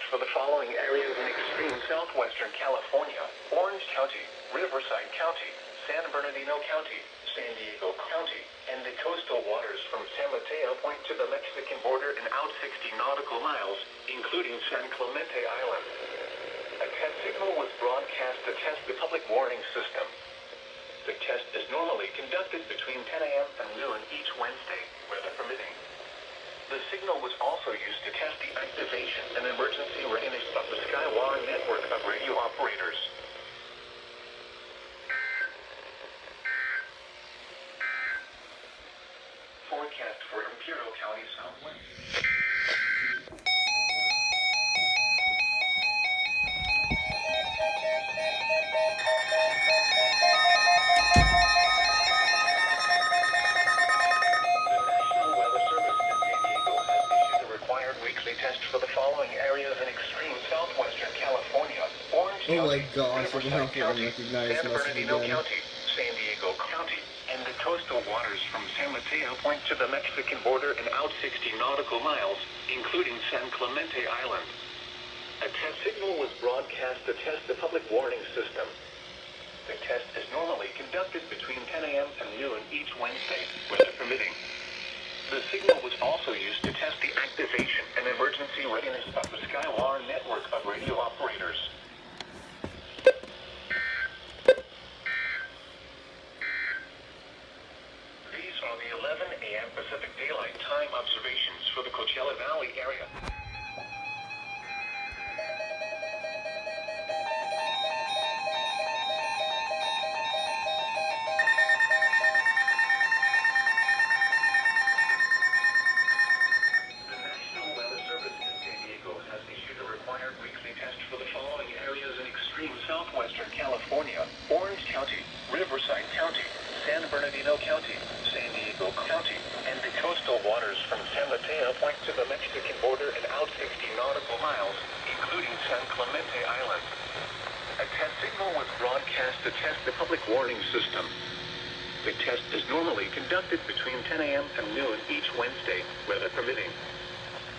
For the following areas in extreme southwestern California: Orange County, Riverside County, San Bernardino County, San Diego County, and the coastal waters from San Mateo Point to the Mexican border and out 60 nautical miles, including San Clemente Island. A test signal was broadcast to test the public warning system. The test is normally conducted between 10 a.m. and noon each Wednesday, weather permitting. The signal was also used to test the activation and emergency readiness of the Skywire network of radio operators. Forecast for Imperial County Southwest. For the following areas in extreme southwestern California: Orange County, oh my gosh, Riverside County, Unrecognized San Messages Bernardino again. County, San Diego County, and the coastal waters from San Mateo Point to the Mexican border and out 60 nautical miles, including San Clemente Island. A test signal was broadcast to test the public warning system. The test is normally conducted between 10 a.m. and noon each Wednesday, weather permitting. The signal was also used to test the activation and emergency readiness of the Skywire network of radio operators. These are the 11 a.m. Pacific Daylight Time observations for the Coachella Valley area. Southwestern California, Orange County, Riverside County, San Bernardino County, San Diego County, and the coastal waters from San Mateo Point to the Mexican border and out 60 nautical miles, including San Clemente Island. A test signal was broadcast to test the public warning system. The test is normally conducted between 10 a.m. and noon each Wednesday, weather permitting.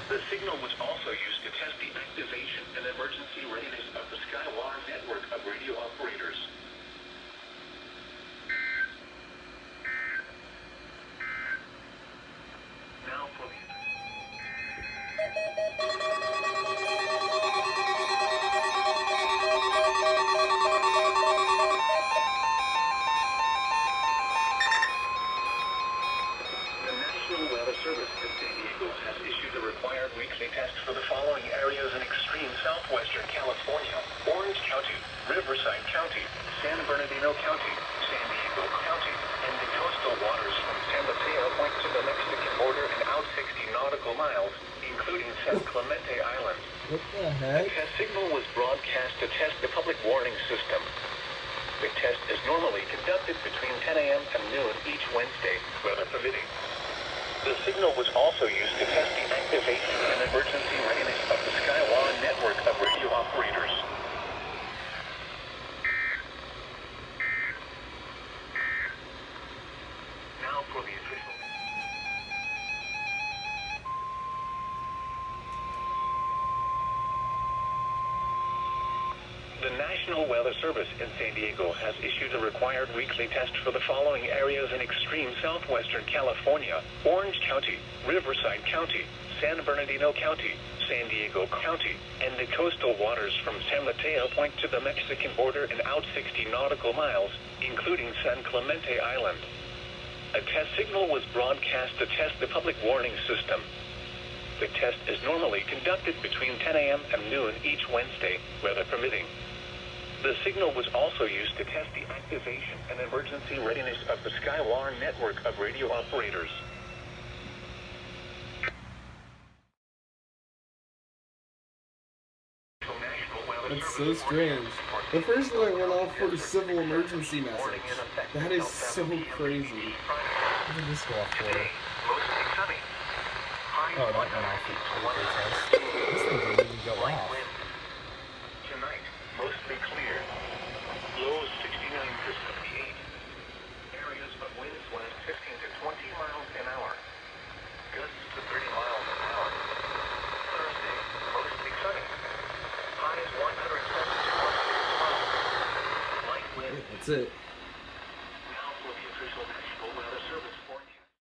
The signal was also used to test the activation and emergency readiness of the Skywire network of radio operators. Now for the... The National Weather Service in San Diego has issued a required weekly test for the following areas in extreme southwestern California: Orange County, Riverside County, San Bernardino County, San Diego County, and the coastal waters from San Mateo Point to the Mexican border and out 60 nautical miles, including San Clemente Island. What the heck? The test signal was broadcast to test the public warning system. The test is normally conducted between 10 a.m. and noon each Wednesday, weather permitting. The signal was also used to test the activation and emergency readiness of the Skywire network of radio operators. Now for the official... The National Weather Service in San Diego has issued a required weekly test for the following areas in extreme southwestern California: Orange County, Riverside County, San Bernardino County, San Diego County, and the coastal waters from San Mateo Point to the Mexican border and out 60 nautical miles, including San Clemente Island. A test signal was broadcast to test the public warning system. The test is normally conducted between 10 a.m. and noon each Wednesday, weather permitting. The signal was also used to test the activation and emergency readiness of the Skywire network of radio operators. That's so strange. The first one went off for a civil emergency message. That is so crazy. What did this go off for? Mostly sunny. Oh, that went off for the test. This thing didn't even go off. Tonight, mostly clear. Lows 69 to 78. Areas of winds 15 to 20 miles an hour. Gusts to 30 miles an hour. Thursday, mostly sunny. Highs 107 to 106 miles. Light wind. That's it.